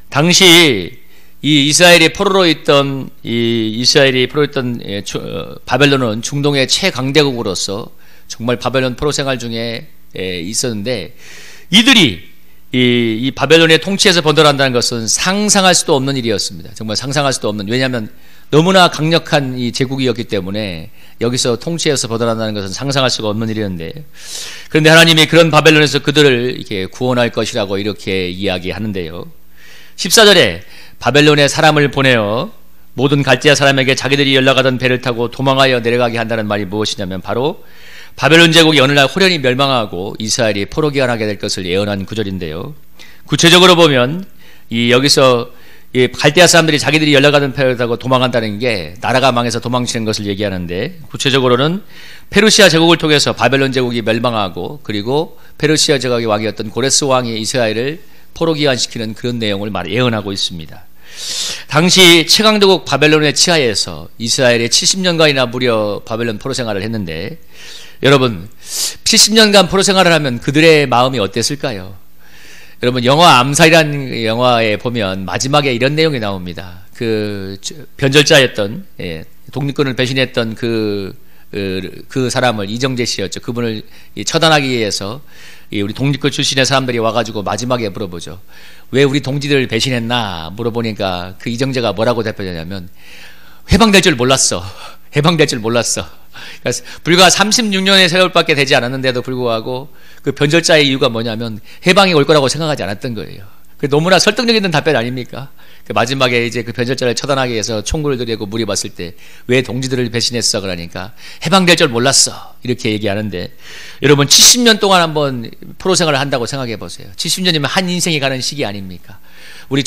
당시 이 이스라엘이 포로로 있던 바벨론은 중동의 최강대국으로서 정말 바벨론 포로 생활 중에 있었는데, 이들이 이 바벨론의 통치에서 벗어난다는 것은 상상할 수도 없는 일이었습니다. 정말 상상할 수도 없는, 왜냐하면 너무나 강력한 이 제국이었기 때문에 여기서 통치에서 벗어난다는 것은 상상할 수가 없는 일이었는데, 그런데 하나님이 그런 바벨론에서 그들을 이렇게 구원할 것이라고 이렇게 이야기하는데요. 14절에 바벨론에 사람을 보내어 모든 갈대아 사람에게 자기들이 연락하던 배를 타고 도망하여 내려가게 한다는 말이 무엇이냐면, 바로 바벨론 제국이 어느 날 호련히 멸망하고 이스라엘이 포로 귀환하게 될 것을 예언한 구절인데요. 구체적으로 보면 여기서 이 갈대아 사람들이 자기들이 연락하던 배를 타고 도망한다는 게 나라가 망해서 도망치는 것을 얘기하는데, 구체적으로는 페르시아 제국을 통해서 바벨론 제국이 멸망하고, 그리고 페르시아 제국의 왕이었던 고레스 왕이 이스라엘을 포로 귀환시키는 그런 내용을 예언하고 있습니다. 당시 최강대국 바벨론의 치하에서 이스라엘이 70년간이나 무려 바벨론 포로 생활을 했는데, 여러분 70년간 포로 생활을 하면 그들의 마음이 어땠을까요? 여러분, 영화 암살이라는 영화에 보면 마지막에 이런 내용이 나옵니다. 그 변절자였던, 독립군을 배신했던 그 사람을, 이정재 씨였죠. 그분을 처단하기 위해서 우리 독립군 출신의 사람들이 와가지고 마지막에 물어보죠. 왜 우리 동지들을 배신했나 물어보니까 그 이정재가 뭐라고 대답하냐면, 해방될 줄 몰랐어. 해방될 줄 몰랐어. 그래서 불과 36년의 세월밖에 되지 않았는데도 불구하고 그 변절자의 이유가 뭐냐면 해방이 올 거라고 생각하지 않았던 거예요. 너무나 설득력 있는 답변 아닙니까? 마지막에 이제 그 변절자를 처단하기 위해서 총구를 들이고 물어봤을 때 왜 동지들을 배신했어? 그러니까 해방될 줄 몰랐어. 이렇게 얘기하는데, 여러분 70년 동안 한번 포로 생활을 한다고 생각해 보세요. 70년이면 한 인생이 가는 시기 아닙니까? 우리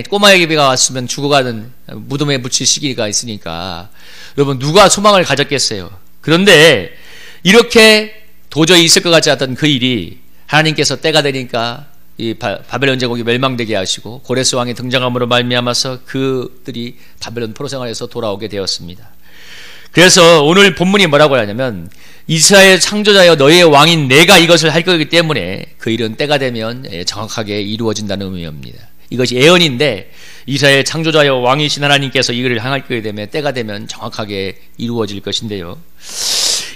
꼬마 애기가 왔으면 죽어가는 무덤에 묻힐 시기가 있으니까 여러분 누가 소망을 가졌겠어요? 그런데 이렇게 도저히 있을 것 같지 않던 그 일이 하나님께서 때가 되니까 이 바벨론 제국이 멸망되게 하시고 고레스 왕이 등장함으로 말미암아서 그들이 바벨론 포로 생활에서 돌아오게 되었습니다. 그래서 오늘 본문이 뭐라고 하냐면, 이스라엘 창조자여 너희의 왕인 내가 이것을 할 거기 때문에 그 일은 때가 되면 정확하게 이루어진다는 의미입니다. 이것이 예언인데, 이스라엘 창조자여 왕이신 하나님께서 이 일을 행할 거기 때문에 때가 되면 정확하게 이루어질 것인데요.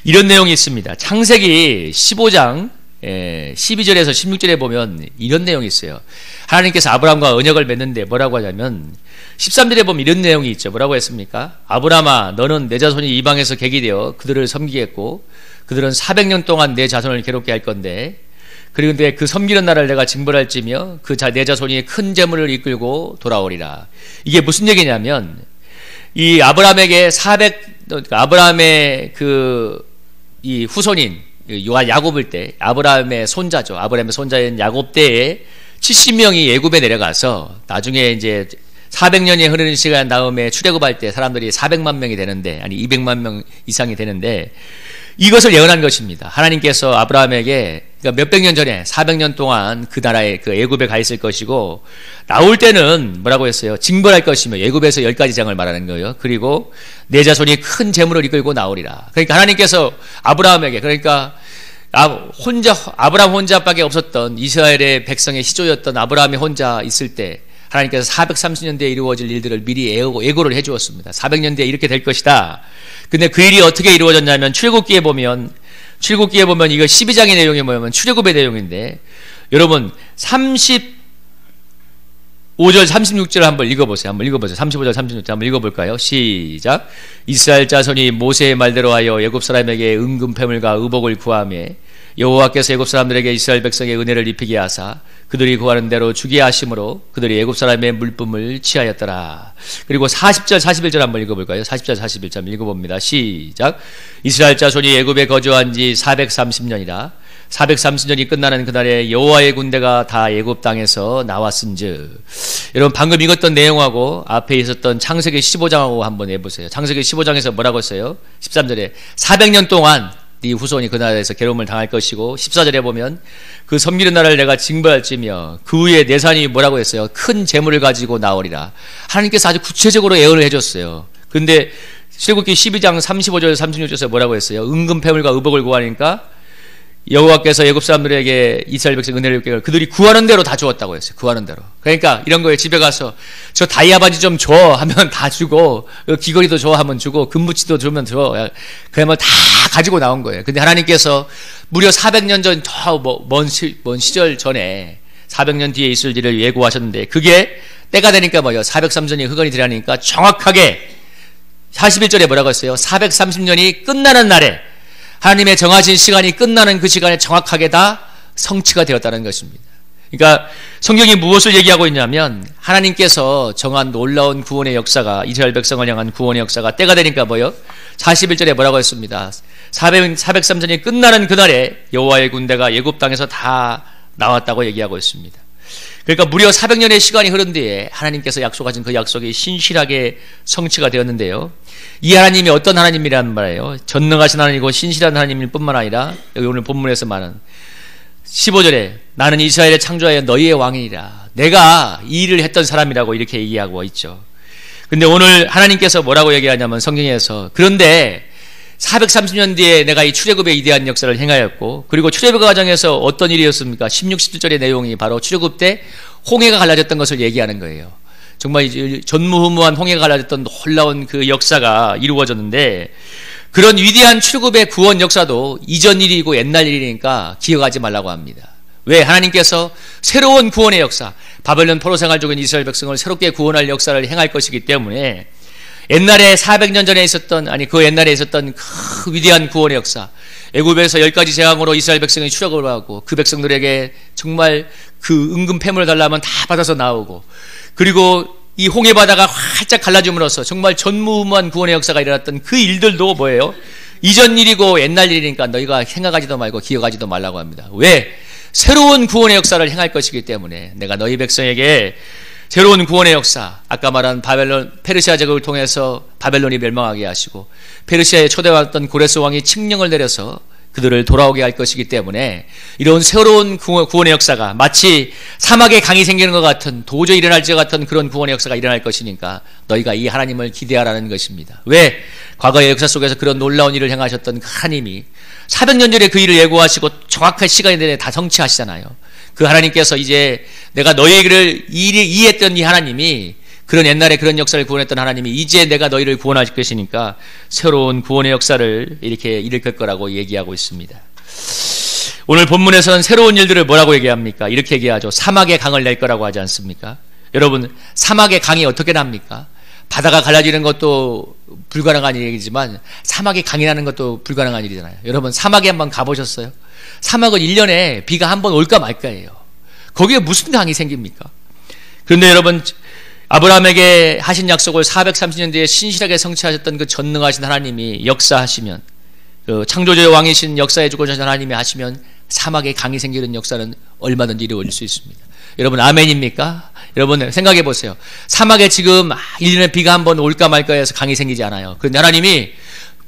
이런 내용이 있습니다. 창세기 15장 12절에서 16절에 보면 이런 내용이 있어요. 하나님께서 아브라함과 언약을 맺는데 뭐라고 하냐면, 13절에 보면 이런 내용이 있죠. 뭐라고 했습니까? 아브라함아, 너는 내 자손이 이방에서 객이 되어 그들을 섬기겠고 그들은 400년 동안 내 자손을 괴롭게 할 건데, 그런데 그 섬기는 나라를 내가 징벌할지며 내 자손이 큰 재물을 이끌고 돌아오리라. 이게 무슨 얘기냐면, 이 아브라함에게 아브라함의 이 후손인 야곱일 때, 아브라함의 손자죠. 아브라함의 손자인 야곱 때에 70명이 애굽에 내려가서 나중에 이제 400년이 흐르는 시간 다음에 출애굽할 때 사람들이 400만 명이 되는데, 아니 200만 명 이상이 되는데, 이것을 예언한 것입니다. 하나님께서 아브라함에게, 그러니까 몇백 년 전에 400년 동안 그 나라에 그 애굽에 가 있을 것이고, 나올 때는 뭐라고 했어요? 징벌할 것이며, 애굽에서 10가지 장을 말하는 거예요. 그리고 내 자손이 큰 재물을 이끌고 나오리라. 그러니까 하나님께서 아브라함에게, 그러니까 아브라함 혼자밖에 없었던 이스라엘의 백성의 시조였던 아브라함이 혼자 있을 때 하나님께서 430년 뒤에 이루어질 일들을 미리 예고를 해주었습니다. 400년 뒤에 이렇게 될 것이다. 근데 그 일이 어떻게 이루어졌냐면, 출애굽기에 보면 이거 12장의 내용이 뭐냐면 출애굽의 내용인데, 여러분 35절 36절 한번 읽어보세요. 35절 36절 한번 읽어볼까요? 시작. 이스라엘 자손이 모세의 말대로 하여 애굽 사람에게 은금 패물과 의복을 구하며 여호와께서 애굽 사람들에게 이스라엘 백성의 은혜를 입히게 하사 그들이 구하는 대로 주게 하심으로 그들이 애굽 사람의 물품을 취하였더라. 그리고 40절 41절 한번 읽어볼까요? 40절 41절 읽어봅니다. 시작. 이스라엘 자손이 애굽에 거주한 지 430년이라 430년이 끝나는 그날에 여호와의 군대가 다 애굽 땅에서 나왔은즉. 여러분 방금 읽었던 내용하고 앞에 있었던 창세기 15장하고 한번 해보세요. 창세기 15장에서 뭐라고 했어요? 13절에 400년 동안 네 후손이 그 나라에서 괴로움을 당할 것이고, 14절에 보면 그 섬기는 나라를 내가 징벌할지며 그 후에 내 산이 뭐라고 했어요? 큰 재물을 가지고 나오리라. 하나님께서 아주 구체적으로 예언을 해줬어요. 근데 출애굽기 12장 35절 36절에서 뭐라고 했어요? 은금 패물과 의복을 구하니까 여호와께서 애굽 사람들에게 이스라엘 백성 은혜를 입게 그들이 구하는 대로 다 주었다고 했어요. 구하는 대로. 그러니까 이런 거예요. 집에 가서 저 다이아 바지 좀 줘 하면 다 주고, 귀걸이도 줘 하면 주고, 금붙이도 주면 줘. 그야말로 다 가지고 나온 거예요. 근데 하나님께서 무려 400년 전 더 먼 시절 전에 400년 뒤에 있을 일을 예고하셨는데, 그게 때가 되니까 뭐예요? 403년이 흑원이 되라니까 정확하게 41절에 뭐라고 했어요? 430년이 끝나는 날에 하나님의 정하신 시간이 끝나는 그 시간에 정확하게 다 성취가 되었다는 것입니다. 그러니까 성경이 무엇을 얘기하고 있냐면 하나님께서 정한 놀라운 구원의 역사가, 이스라엘 백성을 향한 구원의 역사가 때가 되니까 뭐요? 41절에 뭐라고 했습니다. 403년이 끝나는 그날에 여호와의 군대가 애굽 땅에서 다 나왔다고 얘기하고 있습니다. 그러니까 무려 400년의 시간이 흐른 뒤에 하나님께서 약속하신 그 약속이 신실하게 성취가 되었는데요. 이 하나님이 어떤 하나님이란 말이에요? 전능하신 하나님이고 신실한 하나님일 뿐만 아니라 여기 오늘 본문에서 말하는 15절에 나는 이스라엘의 창조하여 너희의 왕이니라. 내가 이 일을 했던 사람이라고 이렇게 얘기하고 있죠. 근데 오늘 하나님께서 뭐라고 얘기하냐면 성경에서 그런데 430년 뒤에 내가 이 출애굽의 위대한 역사를 행하였고, 그리고 출애굽 과정에서 어떤 일이었습니까? 16, 17절의 내용이 바로 출애굽 때 홍해가 갈라졌던 것을 얘기하는 거예요. 정말 전무후무한 홍해가 갈라졌던 놀라운 그 역사가 이루어졌는데, 그런 위대한 출애굽의 구원 역사도 이전 일이고 옛날 일이니까 기억하지 말라고 합니다. 왜? 하나님께서 새로운 구원의 역사, 바벨론 포로 생활 중인 이스라엘 백성을 새롭게 구원할 역사를 행할 것이기 때문에 옛날에 400년 전에 있었던, 그 옛날에 있었던 그 위대한 구원의 역사, 애굽에서 10가지 재앙으로 이스라엘 백성이 출애굽을 하고 그 백성들에게 정말 그 은금 폐물을 달라면 다 받아서 나오고, 그리고 이 홍해 바다가 활짝 갈라짐으로써 정말 전무후무한 구원의 역사가 일어났던 그 일들도 뭐예요? 이전 일이고 옛날 일이니까 너희가 생각하지도 말고 기억하지도 말라고 합니다. 왜? 새로운 구원의 역사를 행할 것이기 때문에 내가 너희 백성에게 새로운 구원의 역사, 아까 말한 페르시아 제국을 통해서 바벨론이 멸망하게 하시고 페르시아에 초대받았던 고레스 왕이 칙령을 내려서 그들을 돌아오게 할 것이기 때문에 이런 새로운 구원의 역사가 마치 사막에 강이 생기는 것 같은, 도저히 일어날 것 같은 그런 구원의 역사가 일어날 것이니까 너희가 이 하나님을 기대하라는 것입니다. 왜? 과거의 역사 속에서 그런 놀라운 일을 행하셨던 그 하나님이 400년 전에 그 일을 예고하시고 정확한 시간에 대해 다 성취하시잖아요. 그 하나님께서 이제 내가 너희를 이해했던 이 하나님이, 그런 옛날에 그런 역사를 구원했던 하나님이 이제 내가 너희를 구원하실 것이니까 새로운 구원의 역사를 이렇게 일으킬 거라고 얘기하고 있습니다. 오늘 본문에서는 새로운 일들을 뭐라고 얘기합니까? 이렇게 얘기하죠. 사막에 강을 낼 거라고 하지 않습니까? 여러분, 사막에 강이 어떻게 납니까? 바다가 갈라지는 것도 불가능한 일이지만 사막에 강이 나는 것도 불가능한 일이잖아요. 여러분, 사막에 한번 가보셨어요? 사막은 1년에 비가 한 번 올까 말까예요. 거기에 무슨 강이 생깁니까? 그런데 여러분, 아브라함에게 하신 약속을 430년 뒤에 신실하게 성취하셨던 그 전능하신 하나님이 역사하시면, 그 창조주의 왕이신 역사해 주고자 하신 하나님이 하시면 사막에 강이 생기는 역사는 얼마든지 이루어질 수 있습니다. 여러분, 아멘입니까? 여러분 생각해 보세요. 사막에 지금 1년에 비가 한 번 올까 말까 해서 강이 생기지 않아요. 그런데 하나님이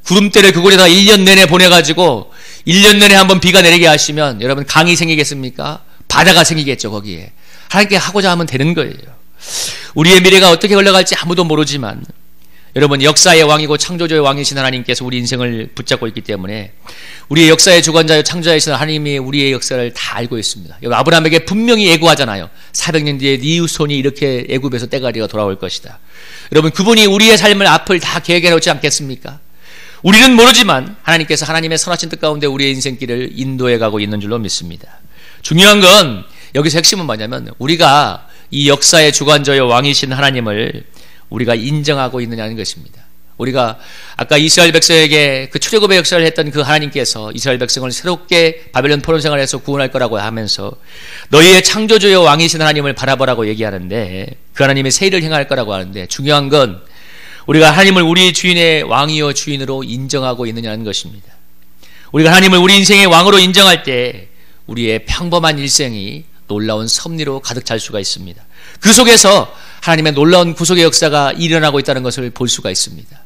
구름대를 그곳에다 1년 내내 보내가지고 1년 내내 한번 비가 내리게 하시면 여러분 강이 생기겠습니까? 바다가 생기겠죠. 거기에 하나님께 하고자 하면 되는 거예요. 우리의 미래가 어떻게 흘러갈지 아무도 모르지만 여러분, 역사의 왕이고 창조주의 왕이신 하나님께서 우리 인생을 붙잡고 있기 때문에 우리의 역사의 주관자요 창조자이신 하나님이 우리의 역사를 다 알고 있습니다. 여기 아브라함에게 분명히 예고하잖아요. 400년 뒤에 네 후손이 이렇게 애굽에서 때가리가 돌아올 것이다. 여러분, 그분이 우리의 삶을 앞을 다 계획해 놓지 않겠습니까? 우리는 모르지만 하나님께서 하나님의 선하신 뜻 가운데 우리의 인생길을 인도해 가고 있는 줄로 믿습니다. 중요한 건 여기서 핵심은 뭐냐면 우리가 이 역사의 주관자요 왕이신 하나님을 우리가 인정하고 있느냐는 것입니다. 우리가 아까 이스라엘 백성에게 그 출애굽의 역사를 했던 그 하나님께서 이스라엘 백성을 새롭게 바벨론 포로 생활에서 구원할 거라고 하면서 너희의 창조주요 왕이신 하나님을 바라보라고 얘기하는데, 그 하나님의 새 일을 행할 거라고 하는데, 중요한 건 우리가 하나님을 우리 주인의 왕이요 주인으로 인정하고 있느냐는 것입니다. 우리가 하나님을 우리 인생의 왕으로 인정할 때 우리의 평범한 일생이 놀라운 섭리로 가득 찰 수가 있습니다. 그 속에서 하나님의 놀라운 구속의 역사가 일어나고 있다는 것을 볼 수가 있습니다.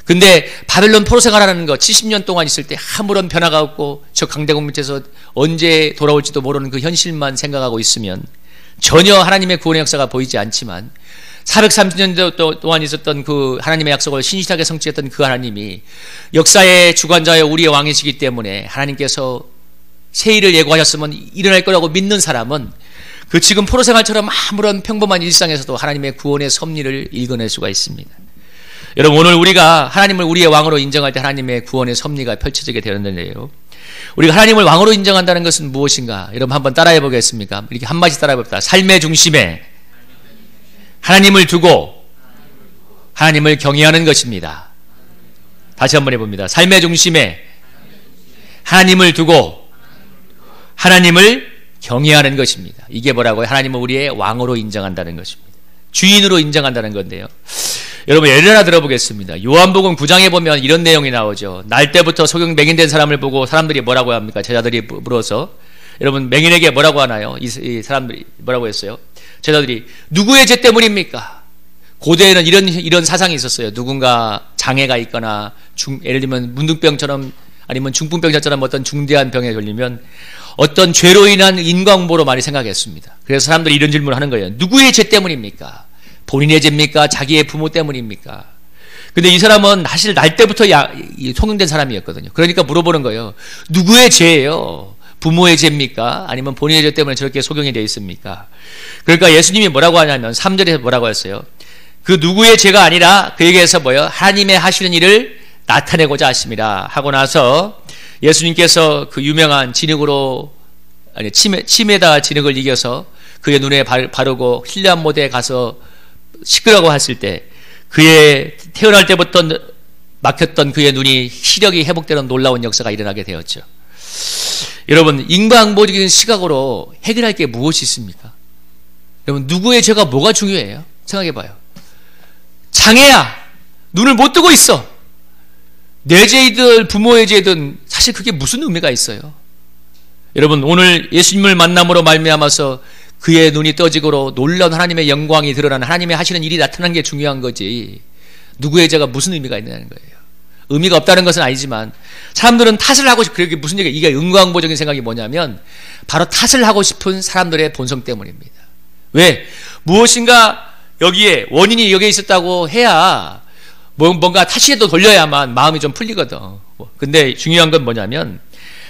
근데 바벨론 포로 생활하는 것 70년 동안 있을 때 아무런 변화가 없고 저 강대국 밑에서 언제 돌아올지도 모르는 그 현실만 생각하고 있으면 전혀 하나님의 구원의 역사가 보이지 않지만 430년 동안 있었던 그 하나님의 약속을 신실하게 성취했던 그 하나님이 역사의 주관자여 우리의 왕이시기 때문에 하나님께서 새 일을 예고하셨으면 일어날 거라고 믿는 사람은 그 지금 포로 생활처럼 아무런 평범한 일상에서도 하나님의 구원의 섭리를 읽어낼 수가 있습니다. 여러분, 오늘 우리가 하나님을 우리의 왕으로 인정할 때 하나님의 구원의 섭리가 펼쳐지게 되는데요, 우리가 하나님을 왕으로 인정한다는 것은 무엇인가? 여러분 한번 따라해 보겠습니까? 이렇게 한마디 따라해 봅시다. 삶의 중심에 하나님을 두고 하나님을 경외하는 것입니다. 다시 한번 해봅니다. 삶의 중심에 하나님을 두고 하나님을 경외하는 것입니다. 이게 뭐라고요? 하나님을 우리의 왕으로 인정한다는 것입니다. 주인으로 인정한다는 건데요, 여러분 예를 하나 들어보겠습니다. 요한복음 9장에 보면 이런 내용이 나오죠. 날 때부터 소경 맹인된 사람을 보고 사람들이 뭐라고 합니까? 제자들이 물어서, 여러분 맹인에게 뭐라고 하나요? 이 사람들이 뭐라고 했어요? 제자들이 누구의 죄 때문입니까? 고대에는 이런 사상이 있었어요. 누군가 장애가 있거나 예를 들면 문둥병처럼 아니면 중풍병자처럼 어떤 중대한 병에 걸리면 어떤 죄로 인한 인과응보로 많이 생각했습니다. 그래서 사람들이 이런 질문을 하는 거예요. 누구의 죄 때문입니까? 본인의 죄입니까? 자기의 부모 때문입니까? 근데 이 사람은 사실 날 때부터 통용된 사람이었거든요. 그러니까 물어보는 거예요. 누구의 죄예요? 부모의 죄입니까? 아니면 본인의 죄 때문에 저렇게 소경이 되어 있습니까? 그러니까 예수님이 뭐라고 하냐면 3절에 뭐라고 했어요? 그 누구의 죄가 아니라 그에게서 하나님의 하시는 일을 나타내고자 하십니다 하고 나서 예수님께서 그 유명한 치매다 진흙을 이겨서 그의 눈에 바르고 힐레암 모대에 가서 씻으라고 했을 때 그의 태어날 때부터 막혔던 그의 눈이 시력이 회복되는 놀라운 역사가 일어나게 되었죠. 여러분, 인과응보적인 시각으로 해결할 게 무엇이 있습니까? 여러분, 누구의 죄가 뭐가 중요해요? 생각해봐요. 장애야, 눈을 못 뜨고 있어. 내 죄이든 부모의 죄이든 사실 그게 무슨 의미가 있어요? 여러분, 오늘 예수님을 만남으로 말미암아서 그의 눈이 떠지고 놀라운 하나님의 영광이 드러나는, 하나님의 하시는 일이 나타나는 게 중요한 거지, 누구의 죄가 무슨 의미가 있느냐는 거예요. 의미가 없다는 것은 아니지만 사람들은 탓을 하고 싶고, 그게 무슨 얘기예요? 이게 인과응보적인 생각이 뭐냐면 바로 탓을 하고 싶은 사람들의 본성 때문입니다. 왜? 무엇인가 여기에 원인이 여기에 있었다고 해야 뭔가 탓이라도 돌려야만 마음이 좀 풀리거든. 근데 중요한 건 뭐냐면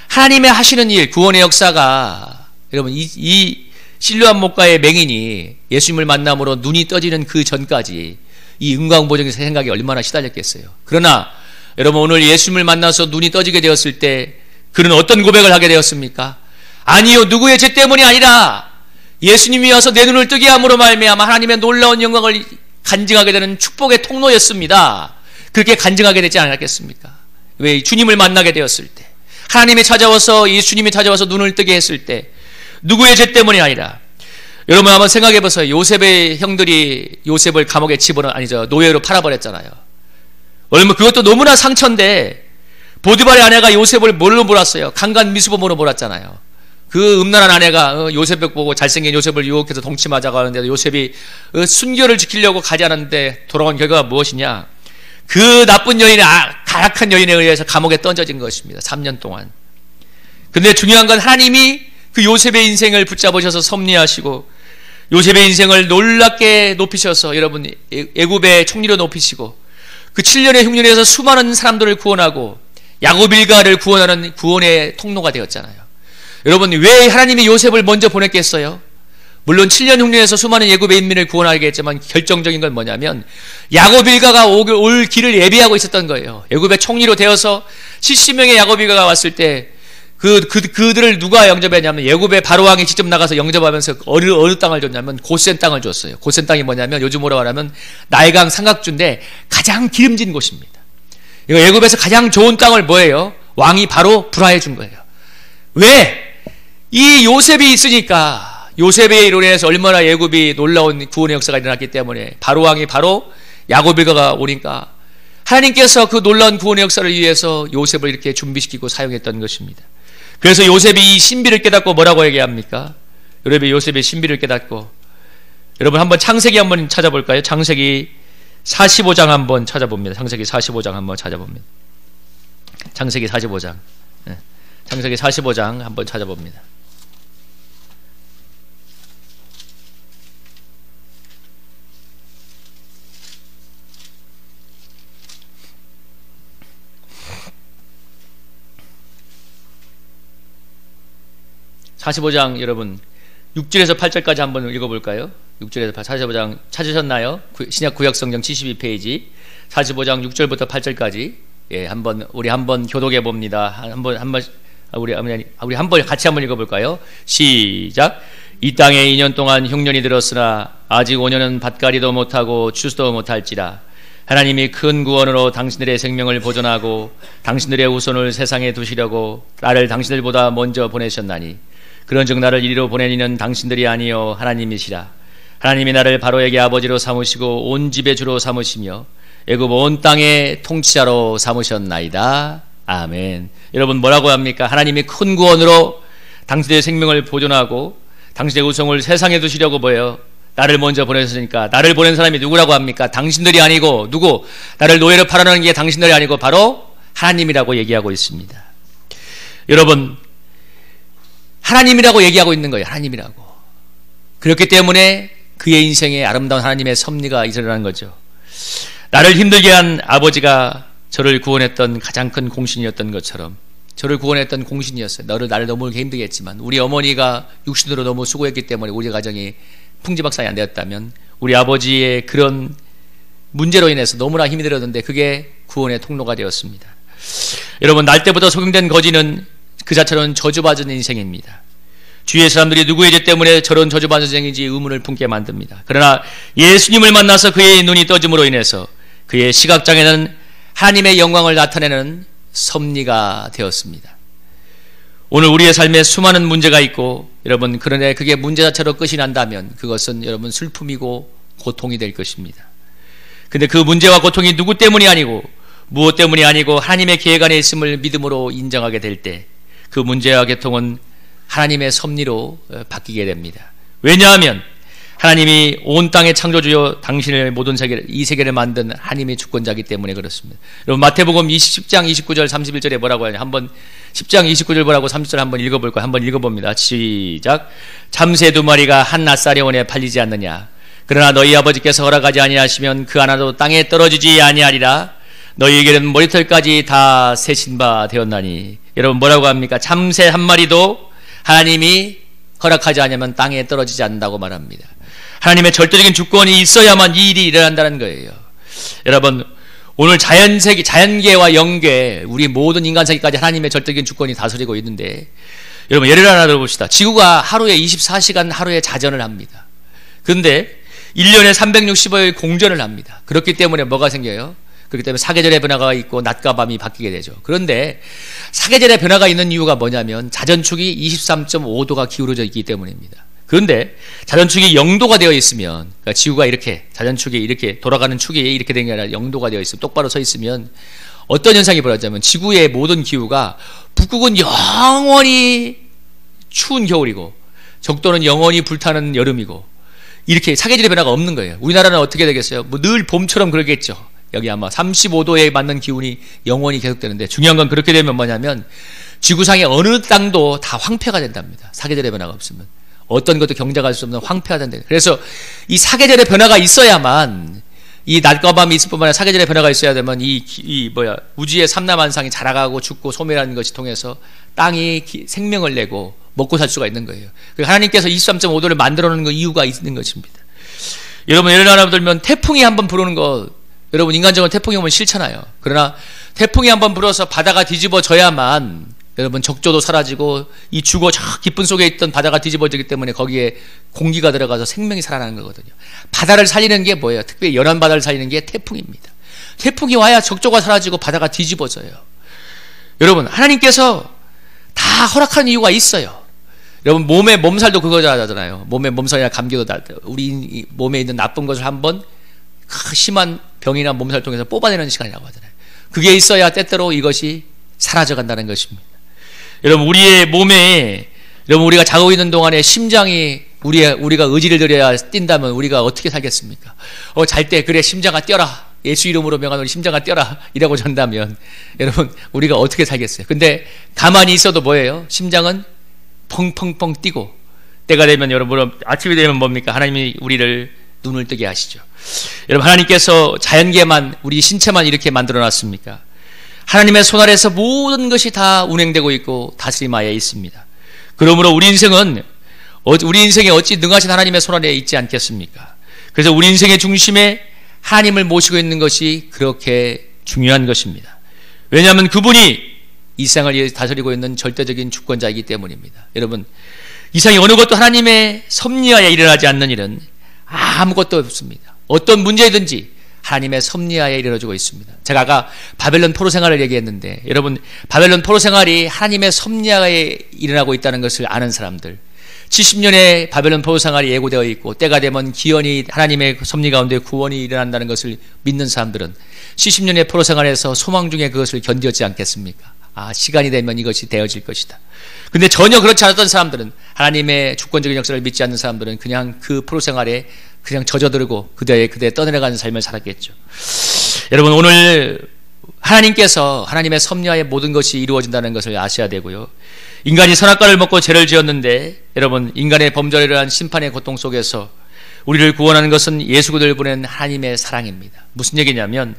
하나님의 하시는 일, 구원의 역사가, 여러분 이 실로암 목가의 맹인이 예수님을 만남으로 눈이 떠지는 그 전까지 이 인과응보적인 생각이 얼마나 시달렸겠어요. 그러나 여러분, 오늘 예수님을 만나서 눈이 떠지게 되었을 때 그는 어떤 고백을 하게 되었습니까? 아니요, 누구의 죄 때문이 아니라 예수님이 와서 내 눈을 뜨게 함으로 말미암아 하나님의 놀라운 영광을 간증하게 되는 축복의 통로였습니다. 그렇게 간증하게 되지 않았겠습니까? 왜? 주님을 만나게 되었을 때, 하나님이 찾아와서, 예수님이 찾아와서 눈을 뜨게 했을 때 누구의 죄 때문이 아니라, 여러분 한번 생각해 보세요. 요셉의 형들이 요셉을 감옥에 노예로 팔아버렸잖아요. 얼마 그것도 너무나 상처인데 보디발의 아내가 요셉을 뭘로 몰았어요? 강간 미수범으로 몰았잖아요. 그 음란한 아내가 요셉을 보고 잘생긴 요셉을 유혹해서 동침하자고 하는데 요셉이 순결을 지키려고 가지 않았는데 돌아온 결과가 무엇이냐? 그 나쁜 여인의 가락한 여인에 의해서 감옥에 던져진 것입니다. 3년 동안. 근데 중요한 건 하나님이 그 요셉의 인생을 붙잡으셔서 섭리하시고 요셉의 인생을 놀랍게 높이셔서, 여러분 애굽의 총리로 높이시고 그 7년의 흉년에서 수많은 사람들을 구원하고 야곱 일가를 구원하는 구원의 통로가 되었잖아요. 여러분, 왜 하나님이 요셉을 먼저 보냈겠어요? 물론 7년 흉년에서 수많은 애굽의 인민을 구원하게 했지만 결정적인 건 뭐냐면 야곱 일가가 올 길을 예비하고 있었던 거예요. 애굽의 총리로 되어서 70명의 야곱 일가가 왔을 때 그들을 누가 영접했냐면 애굽의 바로왕이 직접 나가서 영접하면서 어느 땅을 줬냐면 고센 땅을 줬어요. 고센 땅이 뭐냐면 요즘으로 말하면 나일강 삼각주인데 가장 기름진 곳입니다. 이거 애굽에서 가장 좋은 땅을 뭐예요? 왕이 바로 불화해 준 거예요. 왜? 이 요셉이 있으니까. 요셉의 이로 인해서 얼마나 애굽이 놀라운 구원의 역사가 일어났기 때문에 바로왕이 바로 야곱 일가가 오니까 하나님께서 그 놀라운 구원의 역사를 위해서 요셉을 이렇게 준비시키고 사용했던 것입니다. 그래서 요셉이 이 신비를 깨닫고 뭐라고 얘기합니까? 여러분, 요셉의 신비를 깨닫고, 여러분 한번 창세기 한번 찾아볼까요? 창세기 45장 한번 찾아봅니다. 창세기 45장 한번 찾아봅니다. 창세기 45장. 창세기 45장 한번 찾아봅니다. 45장 여러분 6절에서 8절까지 한번 읽어볼까요? 6절에서 45장 찾으셨나요? 신약 구약 성경 72페이지 45장 6절부터 8절까지 예, 우리 한번 교독해 봅니다. 우리 한번 같이 한번 읽어볼까요? 시작. 이 땅에 2년 동안 흉년이 들었으나 아직 5년은 밭갈이도 못하고 추수도 못할지라. 하나님이 큰 구원으로 당신들의 생명을 보존하고 당신들의 후손을 세상에 두시려고 나를 당신들보다 먼저 보내셨나니 그런즉 나를 이리로 보낸 이는 당신들이 아니요 하나님이시라. 하나님이 나를 바로에게 아버지로 삼으시고 온 집의 주로 삼으시며 애굽 온 땅의 통치자로 삼으셨나이다. 아멘. 여러분 뭐라고 합니까? 하나님이 큰 구원으로 당신들의 생명을 보존하고 당신의 후손을 세상에 두시려고 뭐예요? 나를 먼저 보내셨으니까 나를 보낸 사람이 누구라고 합니까? 당신들이 아니고 누구? 나를 노예로 팔아놓은 게 당신들이 아니고 바로 하나님이라고 얘기하고 있습니다. 여러분 하나님이라고 얘기하고 있는 거예요. 하나님이라고. 그렇기 때문에 그의 인생에 아름다운 하나님의 섭리가 일어나는 거죠. 나를 힘들게 한 아버지가 저를 구원했던 가장 큰 공신이었던 것처럼 저를 구원했던 공신이었어요. 나를 너무 힘들게 했지만 우리 어머니가 육신으로 너무 수고했기 때문에 우리 가정이 풍지박산이 안 되었다면 우리 아버지의 그런 문제로 인해서 너무나 힘이 들었는데 그게 구원의 통로가 되었습니다. 여러분 날 때부터 속임된 거지는 그 자체로는 저주받은 인생입니다. 주위의 사람들이 누구의 죄 때문에 저런 저주받은 인생인지 의문을 품게 만듭니다. 그러나 예수님을 만나서 그의 눈이 떠짐으로 인해서 그의 시각장애는 하나님의 영광을 나타내는 섭리가 되었습니다. 오늘 우리의 삶에 수많은 문제가 있고 여러분 그런데 그게 문제 자체로 끝이 난다면 그것은 여러분 슬픔이고 고통이 될 것입니다. 근데 그 문제와 고통이 누구 때문이 아니고 무엇 때문이 아니고 하나님의 계획 안에 있음을 믿음으로 인정하게 될 때 그 문제와 고통은 하나님의 섭리로 바뀌게 됩니다. 왜냐하면 하나님이 온 땅의 창조주요 당신의 모든 세계를 이 세계를 만든 하나님의 주권자이기 때문에 그렇습니다. 여러분 마태복음 10장 29절 31절에 뭐라고 하냐 한번 10장 29절 뭐라고 30절 한번 읽어볼까요? 한번 읽어봅니다. 시작. 참새 2마리가 한 낫사려원에 팔리지 않느냐. 그러나 너희 아버지께서 허락하지 아니하시면 그 하나도 땅에 떨어지지 아니하리라. 너희에게는 머리털까지 다 세신 바 되었나니. 여러분 뭐라고 합니까? 참새 한 마리도 하나님이 허락하지 않으면 땅에 떨어지지 않는다고 말합니다. 하나님의 절대적인 주권이 있어야만 이 일이 일어난다는 거예요. 여러분 오늘 자연계와 영계 우리 모든 인간세계까지 하나님의 절대적인 주권이 다스리고 있는데 여러분 예를 하나 들어봅시다. 지구가 하루에 24시간 하루에 자전을 합니다. 그런데 1년에 365일 공전을 합니다. 그렇기 때문에 뭐가 생겨요? 그렇기 때문에 사계절의 변화가 있고 낮과 밤이 바뀌게 되죠. 그런데 사계절의 변화가 있는 이유가 뭐냐면 자전축이 23.5도가 기울어져 있기 때문입니다. 그런데 자전축이 0도가 되어 있으면 그러니까 지구가 이렇게 자전축이 이렇게 돌아가는 축이 이렇게 된 게 아니라 0도가 되어 있으면 똑바로 서 있으면 어떤 현상이 벌어지냐면 지구의 모든 기후가 북극은 영원히 추운 겨울이고 적도는 영원히 불타는 여름이고 이렇게 사계절의 변화가 없는 거예요. 우리나라는 어떻게 되겠어요? 뭐 늘 봄처럼 그러겠죠. 여기 아마 35도에 맞는 기온이 영원히 계속되는데 중요한 건 그렇게 되면 뭐냐면 지구상의 어느 땅도 다 황폐가 된답니다. 사계절의 변화가 없으면. 어떤 것도 경작할 수 없는 황폐가 된다. 그래서 이 사계절의 변화가 있어야만 이 낮과 밤이 있을 뿐만 아니라 사계절의 변화가 있어야 되면 우주의 삼라만상이 자라가고 죽고 소멸하는 것이 통해서 땅이 생명을 내고 먹고 살 수가 있는 거예요. 하나님께서 23.5도를 만들어 놓은 이유가 있는 것입니다. 여러분 예를 들면 태풍이 한번 불어오는 거 여러분 인간적으로 태풍이 오면 싫잖아요. 그러나 태풍이 한번 불어서 바다가 뒤집어져야만 여러분 적조도 사라지고 이 죽어 저 깊은 속에 있던 바다가 뒤집어지기 때문에 거기에 공기가 들어가서 생명이 살아나는 거거든요. 바다를 살리는 게 뭐예요? 특별히 연안 바다를 살리는 게 태풍입니다. 태풍이 와야 적조가 사라지고 바다가 뒤집어져요. 여러분 하나님께서 다 허락하는 이유가 있어요. 여러분 몸의 몸살도 그거잖아요. 몸의 몸살이나 감기도 우리 몸에 있는 나쁜 것을 한번 심한 병이나 몸살 통해서 뽑아내는 시간이라고 하잖아요. 그게 있어야 때때로 이것이 사라져 간다는 것입니다. 여러분 우리의 몸에 여러분 우리가 자고 있는 동안에 심장이 우리가 의지를 들여야 뛴다면 우리가 어떻게 살겠습니까? 잘 때 그래 심장아 뛰어라. 예수 이름으로 명하노니 심장아 뛰어라. 이라고 전다면 여러분 우리가 어떻게 살겠어요? 근데 가만히 있어도 뭐예요? 심장은 펑펑펑 뛰고 때가 되면 여러분 아침이 되면 뭡니까? 하나님이 우리를 눈을 뜨게 하시죠. 여러분 하나님께서 자연계만 우리 신체만 이렇게 만들어 놨습니까? 하나님의 손 아래에서 모든 것이 다 운행되고 있고 다스림 하에 있습니다. 그러므로 우리 인생에 어찌 능하신 하나님의 손 아래에 있지 않겠습니까? 그래서 우리 인생의 중심에 하나님을 모시고 있는 것이 그렇게 중요한 것입니다. 왜냐하면 그분이 이 세상을 다스리고 있는 절대적인 주권자이기 때문입니다. 여러분, 이 세상에 어느 것도 하나님의 섭리하에 일어나지 않는 일은 아무것도 없습니다. 어떤 문제든지 하나님의 섭리하에 이르러지고 있습니다. 제가 아까 바벨론 포로 생활을 얘기했는데, 여러분, 바벨론 포로 생활이 하나님의 섭리하에 일어나고 있다는 것을 아는 사람들, 70년의 바벨론 포로 생활이 예고되어 있고 때가 되면 기원이 하나님의 섭리 가운데 구원이 일어난다는 것을 믿는 사람들은 70년의 포로 생활에서 소망 중에 그것을 견디었지 않겠습니까? 시간이 되면 이것이 되어질 것이다. 근데 전혀 그렇지 않았던 사람들은, 하나님의 주권적인 역사를 믿지 않는 사람들은 그냥 그 포로 생활에 그냥 젖어들고 그대 떠내려가는 삶을 살았겠죠. 여러분, 오늘 하나님께서 하나님의 섭리하에 모든 것이 이루어진다는 것을 아셔야 되고요. 인간이 선악과를 먹고 죄를 지었는데, 여러분, 인간의 범죄에 대한 심판의 고통 속에서 우리를 구원하는 것은 예수 그리스도를 보낸 하나님의 사랑입니다. 무슨 얘기냐면,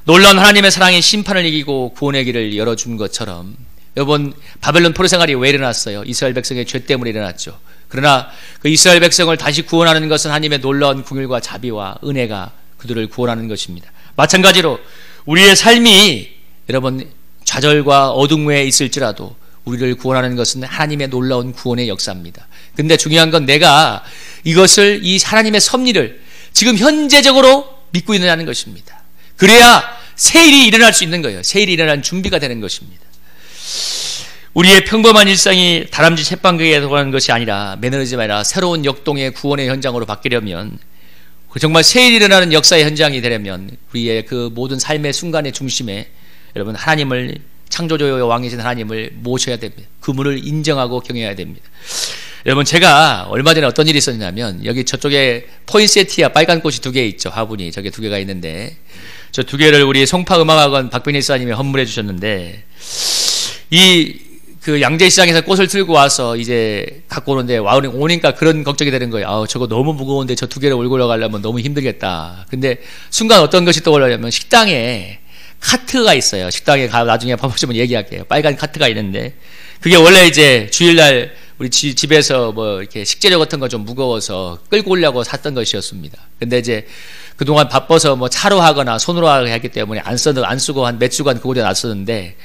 놀라운 하나님의 사랑이 심판을 이기고 구원의 길을 열어준 것처럼, 여러분, 바벨론 포로 생활이 왜 일어났어요? 이스라엘 백성의 죄 때문에 일어났죠. 그러나 그 이스라엘 백성을 다시 구원하는 것은 하나님의 놀라운 긍휼과 자비와 은혜가 그들을 구원하는 것입니다. 마찬가지로 우리의 삶이, 여러분, 좌절과 어둠 외에 있을지라도 우리를 구원하는 것은 하나님의 놀라운 구원의 역사입니다. 근데 중요한 건 내가 이것을, 이 하나님의 섭리를 지금 현재적으로 믿고 있느냐는 것입니다. 그래야 새 일이 일어날 수 있는 거예요. 새 일이 일어난 준비가 되는 것입니다. 우리의 평범한 일상이 다람쥐 쳇방귀에 돌아가는 것이 아니라, 매너리즘이 아니라 새로운 역동의 구원의 현장으로 바뀌려면, 정말 새 일이 일어나는 역사의 현장이 되려면 우리의 그 모든 삶의 순간의 중심에, 여러분, 하나님을, 창조주의 왕이신 하나님을 모셔야 됩니다. 그분을 인정하고 경외해야 됩니다. 여러분, 제가 얼마 전에 어떤 일이 있었냐면, 여기 저쪽에 포인세티아 빨간 꽃이 2개 있죠. 화분이 저게 2개가 있는데, 저 2개를 우리 송파음악학원 박빈희 사님이 헌물해 주셨는데, 그 양재시장에서 꽃을 들고 와서 이제 갖고 오는데, 오니까 그런 걱정이 되는 거예요. 저거 너무 무거운데 저 2개를 올고 올라가려면 너무 힘들겠다. 근데 순간 어떤 것이 떠올라냐면, 식당에 카트가 있어요. 식당에 나중에 봐보시면 얘기할게요. 빨간 카트가 있는데, 그게 원래 이제 주일날 우리 집에서 뭐 이렇게 식재료 같은 거 좀 무거워서 끌고 오려고 샀던 것이었습니다. 근데 이제 그동안 바빠서 뭐 차로 하거나 손으로 하기 때문에 안 쓰고 한 몇 주간 그곳에 놨었는데,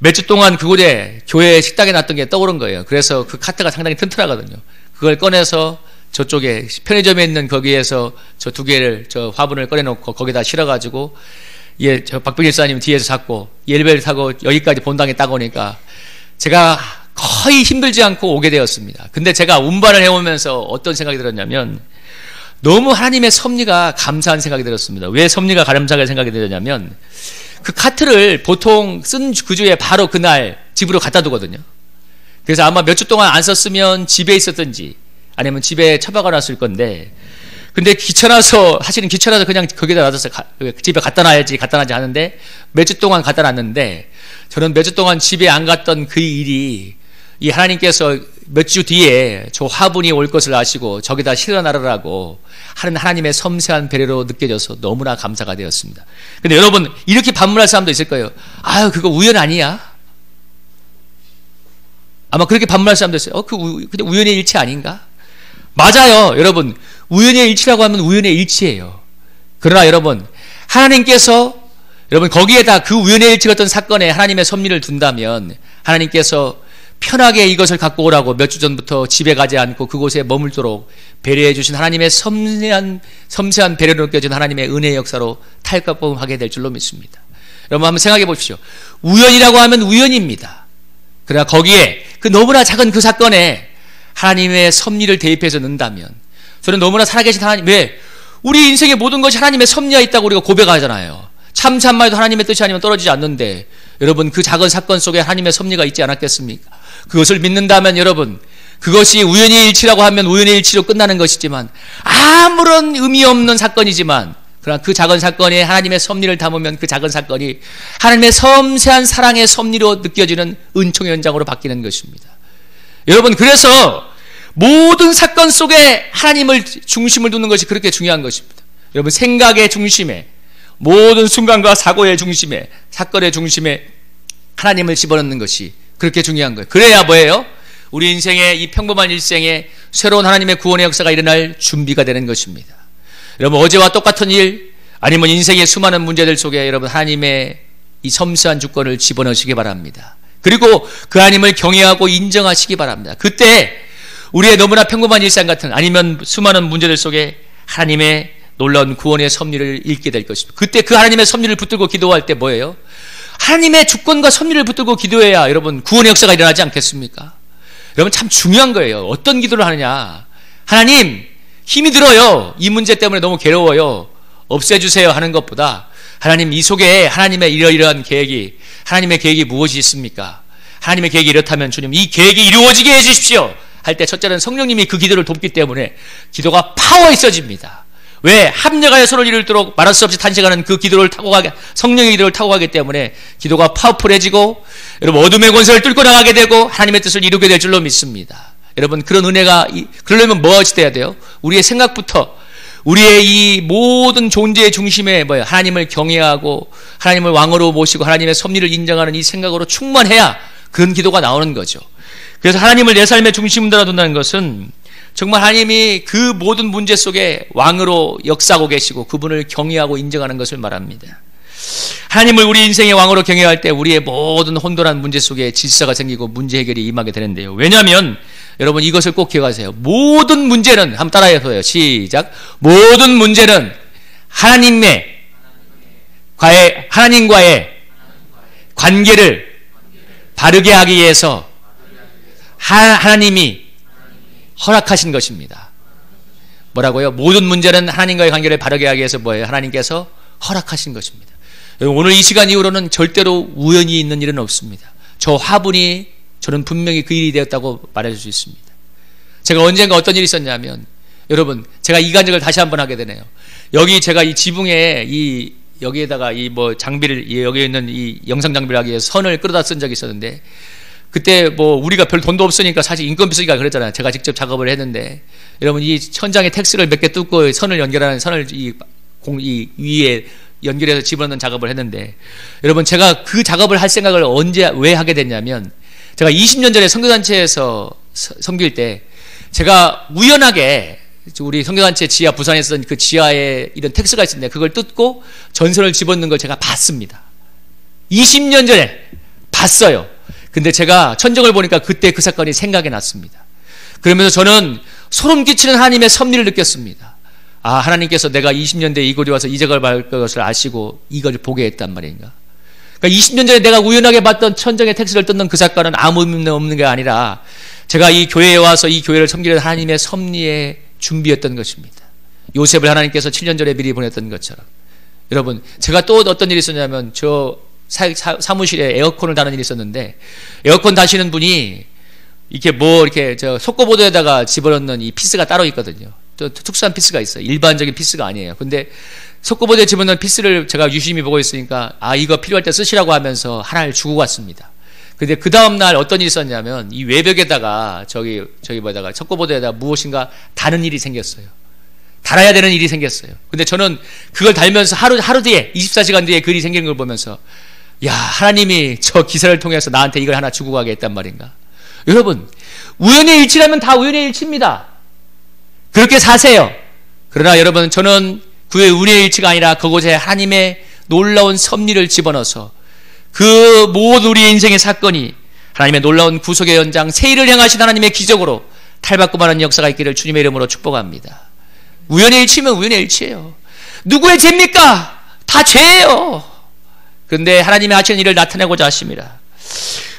몇 주 동안 그곳에 교회 식당에 놨던 게 떠오른 거예요. 그래서 그 카트가 상당히 튼튼하거든요. 그걸 꺼내서 저쪽에 편의점에 있는 거기에서 저 2개를, 저 화분을 꺼내놓고 거기다 실어가지고, 저 박병일 사님 뒤에서 잡고 엘리베이터 타고 여기까지 본당에 딱 오니까 제가 거의 힘들지 않고 오게 되었습니다. 근데 제가 운반을 해오면서 어떤 생각이 들었냐면, 너무 하나님의 섭리가 감사한 생각이 들었습니다. 왜 섭리가 감사한 생각이 들었냐면, 그 카트를 보통 쓴 그 주에 바로 그날 집으로 갖다 두거든요. 그래서 아마 몇 주 동안 안 썼으면 집에 있었든지 아니면 집에 처박아 놨을 건데, 근데 사실은 귀찮아서 그냥 거기다 놔둬서 집에 갖다 놔야지 하는데, 몇 주 동안 갖다 놨는데, 저는 몇 주 동안 집에 안 갔던 그 일이, 이 하나님께서 몇 주 뒤에 저 화분이 올 것을 아시고 저기다 실어나르라고 하는 하나님의 섬세한 배려로 느껴져서 너무나 감사가 되었습니다. 근데 여러분, 이렇게 반문할 사람도 있을 거예요. 그거 우연 아니야? 아마 그렇게 반문할 사람도 있어요. 그냥 우연의 일치 아닌가? 맞아요. 여러분, 우연의 일치라고 하면 우연의 일치예요. 그러나 여러분, 하나님께서, 여러분, 거기에다 그 우연의 일치 같은 사건에 하나님의 섭리를 둔다면, 하나님께서 편하게 이것을 갖고 오라고 몇 주 전부터 집에 가지 않고 그곳에 머물도록 배려해 주신 하나님의 섬세한 배려로 느껴진 하나님의 은혜의 역사로 탈각범하게 될 줄로 믿습니다. 여러분, 한번 생각해 보십시오. 우연이라고 하면 우연입니다. 그러나 거기에 그 너무나 작은 그 사건에 하나님의 섭리를 대입해서 넣는다면, 저는 너무나 살아계신 하나님, 왜? 우리 인생의 모든 것이 하나님의 섭리가 있다고 우리가 고백하잖아요. 참만 해도 하나님의 뜻이 아니면 떨어지지 않는데, 여러분, 그 작은 사건 속에 하나님의 섭리가 있지 않았겠습니까? 그것을 믿는다면, 여러분, 그것이 우연의 일치라고 하면 우연의 일치로 끝나는 것이지만, 아무런 의미 없는 사건이지만, 그러나 그 작은 사건에 하나님의 섭리를 담으면 그 작은 사건이 하나님의 섬세한 사랑의 섭리로 느껴지는 은총의 현장으로 바뀌는 것입니다. 여러분, 그래서 모든 사건 속에 하나님을 중심을 두는 것이 그렇게 중요한 것입니다. 여러분, 생각의 중심에, 모든 순간과 사고의 중심에, 사건의 중심에 하나님을 집어넣는 것이 그렇게 중요한 거예요. 그래야 뭐예요? 우리 인생의 이 평범한 일생에 새로운 하나님의 구원의 역사가 일어날 준비가 되는 것입니다. 여러분, 어제와 똑같은 일, 아니면 인생의 수많은 문제들 속에 여러분 하나님의 이 섬세한 주권을 집어넣으시기 바랍니다. 그리고 그 하나님을 경외하고 인정하시기 바랍니다. 그때 우리의 너무나 평범한 일상 같은, 아니면 수많은 문제들 속에 하나님의 놀라운 구원의 섭리를 읽게 될 것입니다. 그때 그 하나님의 섭리를 붙들고 기도할 때 뭐예요? 하나님의 주권과 섭리를 붙들고 기도해야 여러분 구원의 역사가 일어나지 않겠습니까? 여러분, 참 중요한 거예요. 어떤 기도를 하느냐. 하나님, 힘이 들어요. 이 문제 때문에 너무 괴로워요. 없애주세요 하는 것보다, 하나님, 이 속에 하나님의 이러이러한 계획이, 하나님의 계획이 무엇이 있습니까? 하나님의 계획이 이렇다면 주님, 이 계획이 이루어지게 해주십시오 할 때 첫째는 성령님이 그 기도를 돕기 때문에 기도가 파워 있어집니다. 왜? 합력하여 손을 이룰도록 말할 수 없이 탄식하는 그 기도를 타고 가게, 성령의 기도를 타고 가기 때문에 기도가 파워풀해지고, 여러분, 어둠의 권세를 뚫고 나가게 되고 하나님의 뜻을 이루게 될 줄로 믿습니다. 여러분, 그런 은혜가, 그러려면 뭐가 돼야 돼요? 우리의 생각부터, 우리의 이 모든 존재의 중심에 뭐예요? 하나님을 경외하고 하나님을 왕으로 모시고 하나님의 섭리를 인정하는 이 생각으로 충만해야 그런 기도가 나오는 거죠. 그래서 하나님을 내 삶의 중심으로 둔다는 것은 정말 하나님이 그 모든 문제 속에 왕으로 역사하고 계시고 그분을 경외하고 인정하는 것을 말합니다. 하나님을 우리 인생의 왕으로 경외할 때 우리의 모든 혼돈한 문제 속에 질서가 생기고 문제 해결이 임하게 되는데요. 왜냐하면 여러분, 이것을 꼭 기억하세요. 모든 문제는, 한번 따라해보세요. 시작. 모든 문제는 하나님과의 관계를 바르게 하기 위해서 하나님이 허락하신 것입니다. 뭐라고요? 모든 문제는 하나님과의 관계를 바르게 하기 위해서 뭐예요? 하나님께서 허락하신 것입니다. 오늘 이 시간 이후로는 절대로 우연히 있는 일은 없습니다. 저 화분이 저는 분명히 그 일이 되었다고 말해줄 수 있습니다. 제가 언젠가 어떤 일이 있었냐면, 여러분, 제가 이 간증을 다시 한번 하게 되네요. 여기 제가 이 지붕에 여기에다가 이 뭐 장비를, 여기에 있는 이 영상 장비를 하기 위해서 선을 끌어다 쓴 적이 있었는데, 그때 뭐 우리가 별 돈도 없으니까 사실 인건비 쓰기가 그랬잖아요. 제가 직접 작업을 했는데, 여러분, 이 천장에 텍스를 몇 개 뚫고 선을 연결하는, 선을 이 위에 연결해서 집어넣는 작업을 했는데, 여러분, 제가 그 작업을 할 생각을 왜 하게 됐냐면, 제가 20년 전에 선교단체에서 섬길 때 제가 우연하게 우리 선교단체 지하, 부산에 있던 그 지하에 이런 텍스가 있었는데 그걸 뜯고 전선을 집어넣는 걸 제가 봤습니다. 20년 전에 봤어요. 근데 제가 천정을 보니까 그때 그 사건이 생각이 났습니다. 그러면서 저는 소름 끼치는 하나님의 섭리를 느꼈습니다. 아, 하나님께서 내가 20년 뒤에 이곳에 와서 이 작업을 할 것을 아시고 이걸 보게 했단 말인가. 그러니까 20년 전에 내가 우연하게 봤던 천정의 텍스를 뜯는 그 사건은 아무 의미 없는 게 아니라 제가 이 교회에 와서 이 교회를 섬기는 하나님의 섭리의 준비였던 것입니다. 요셉을 하나님께서 7년 전에 미리 보냈던 것처럼. 여러분, 제가 또 어떤 일이 있었냐면, 저 사무실에 에어컨을 다는 일이 있었는데, 에어컨 다시는 분이 이렇게 저 속고보드에다가 집어넣는 이 피스가 따로 있거든요. 또 특수한 피스가 있어요. 일반적인 피스가 아니에요. 근데 속고보드에 집어넣은 피스를 제가 유심히 보고 있으니까, 아, 이거 필요할 때 쓰시라고 하면서 하나를 주고 갔습니다. 근데 그 다음날 어떤 일이 있었냐면, 이 외벽에다가 뭐다가 속고보드에다가 무엇인가 다는 일이 생겼어요. 달아야 되는 일이 생겼어요. 근데 저는 그걸 달면서 하루 뒤에, 24시간 뒤에 그 일이 생기는 걸 보면서, 야, 하나님이 저 기사를 통해서 나한테 이걸 하나 주고 가게 했단 말인가. 여러분, 우연의 일치라면 다 우연의 일치입니다. 그렇게 사세요. 그러나 여러분, 저는 그의 운의 일치가 아니라 그곳에 하나님의 놀라운 섭리를 집어넣어서 그 모든 우리의 인생의 사건이 하나님의 놀라운 구속의 연장, 세일을 향하신 하나님의 기적으로 탈바꿈 하는 역사가 있기를 주님의 이름으로 축복합니다. 우연의 일치면 우연의 일치예요. 누구의 죄입니까? 다 죄예요. 그런데 하나님의 하시는 일을 나타내고자 하십니다.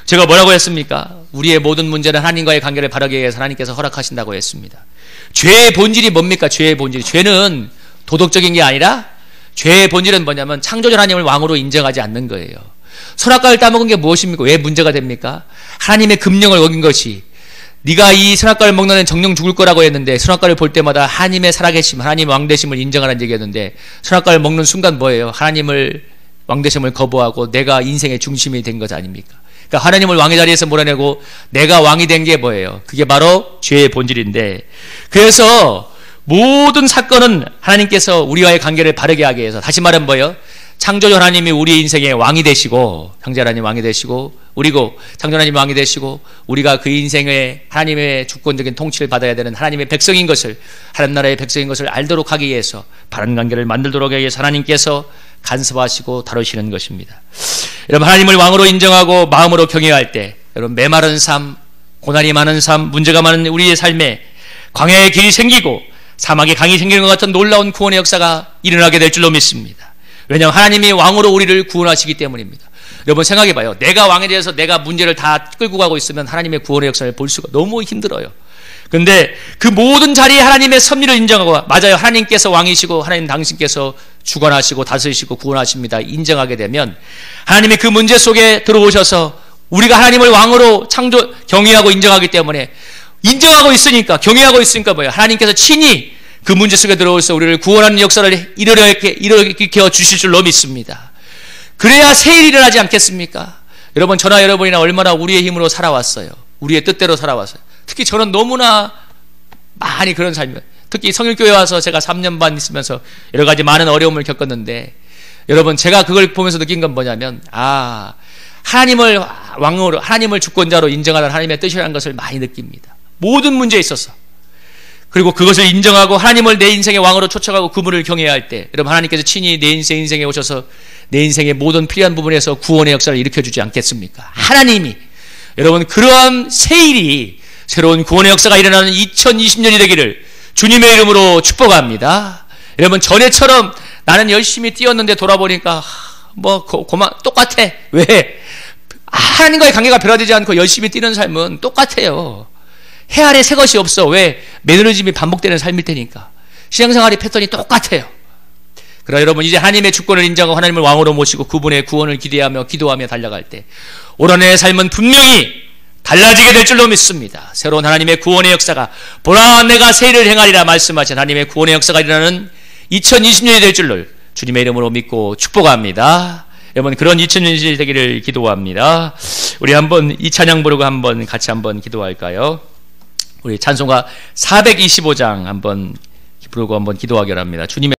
제가 뭐라고 했습니까? 우리의 모든 문제는 하나님과의 관계를 바르게 위해서 하나님께서 허락하신다고 했습니다. 죄의 본질이 뭡니까? 죄의 본질이, 죄는 도덕적인 게 아니라 죄의 본질은 뭐냐면 창조주 하나님을 왕으로 인정하지 않는 거예요. 선악과를 따먹은 게 무엇입니까? 왜 문제가 됩니까? 하나님의 금령을 어긴 것이, 네가 이 선악과를 먹는 애는 정령 죽을 거라고 했는데, 선악과를 볼 때마다 하나님의 살아계심, 하나님의 왕되심을 인정하라는 얘기였는데, 선악과를 먹는 순간 뭐예요? 하나님을 왕되심을 거부하고 내가 인생의 중심이 된 것 아닙니까? 그러니까 하나님을 왕의 자리에서 몰아내고 내가 왕이 된 게 뭐예요? 그게 바로 죄의 본질인데, 그래서 모든 사건은 하나님께서 우리와의 관계를 바르게 하기 위해서, 다시 말하면 뭐예요? 창조주 하나님이 우리 인생의 왕이 되시고, 창조 하나님 왕이 되시고, 창조 하나님 왕이 되시고, 우리가 그 인생의 하나님의 주권적인 통치를 받아야 되는 하나님의 백성인 것을, 하나님 나라의 백성인 것을 알도록 하기 위해서, 바른 관계를 만들도록 하기 위해서 하나님께서 간섭하시고 다루시는 것입니다. 여러분, 하나님을 왕으로 인정하고 마음으로 경외할 때, 여러분, 메마른 삶, 고난이 많은 삶, 문제가 많은 우리의 삶에 광야의 길이 생기고 사막의 강이 생기는 것 같은 놀라운 구원의 역사가 일어나게 될 줄로 믿습니다. 왜냐하면 하나님이 왕으로 우리를 구원하시기 때문입니다. 여러분, 생각해 봐요. 내가 왕에 대해서 내가 문제를 다 끌고 가고 있으면 하나님의 구원의 역사를 볼 수가 너무 힘들어요. 그런데 그 모든 자리에 하나님의 섭리를 인정하고, 맞아요, 하나님께서 왕이시고 하나님 당신께서 주관하시고 다스리시고 구원하십니다, 인정하게 되면 하나님이 그 문제 속에 들어오셔서 우리가 하나님을 왕으로 경외하고 인정하기 때문에, 인정하고 있으니까, 경외하고 있으니까 뭐예요? 하나님께서 친히 그 문제 속에 들어오셔서 우리를 구원하는 역사를 일으켜 주실 줄로 믿습니다. 그래야 새 일이 일어나지 않겠습니까? 여러분, 저나 여러분이나 얼마나 우리의 힘으로 살아왔어요. 우리의 뜻대로 살아왔어요. 특히 저는 너무나 많이 그런 삶이에요. 특히 성일교회 와서 제가 3년 반 있으면서 여러 가지 많은 어려움을 겪었는데, 여러분, 제가 그걸 보면서 느낀 건 뭐냐면, 하나님을 왕으로, 하나님을 주권자로 인정하는 하나님의 뜻이라는 것을 많이 느낍니다. 모든 문제에 있어서. 그리고 그것을 인정하고 하나님을 내 인생의 왕으로 초청하고 그분을 경외할 때, 여러분, 하나님께서 친히 내 인생에 오셔서 내 인생의 모든 필요한 부분에서 구원의 역사를 일으켜주지 않겠습니까? 하나님이. 여러분, 그러한 새 일이, 새로운 구원의 역사가 일어나는 2020년이 되기를 주님의 이름으로 축복합니다. 여러분, 전에처럼 나는 열심히 뛰었는데 돌아보니까 똑같아. 왜? 하나님과의 관계가 변화되지 않고 열심히 뛰는 삶은 똑같아요. 해 아래 새 것이 없어. 왜? 매너리즘이 반복되는 삶일 테니까. 신앙생활의 패턴이 똑같아요. 그러나 여러분, 이제 하나님의 주권을 인정하고 하나님을 왕으로 모시고 그분의 구원을 기대하며 기도하며 달려갈 때 올 한 해의 삶은 분명히 달라지게 될 줄로 믿습니다. 새로운 하나님의 구원의 역사가, 보라 내가 새 일을 행하리라 말씀하신 하나님의 구원의 역사가 일어나는 2020년이 될 줄로 주님의 이름으로 믿고 축복합니다. 여러분, 그런 2020년이 되기를 기도합니다. 우리 한번 이 찬양 부르고 한번 같이 한번 기도할까요? 우리 찬송가 425장 한번 부르고 한번 기도하기로 합니다. 주님의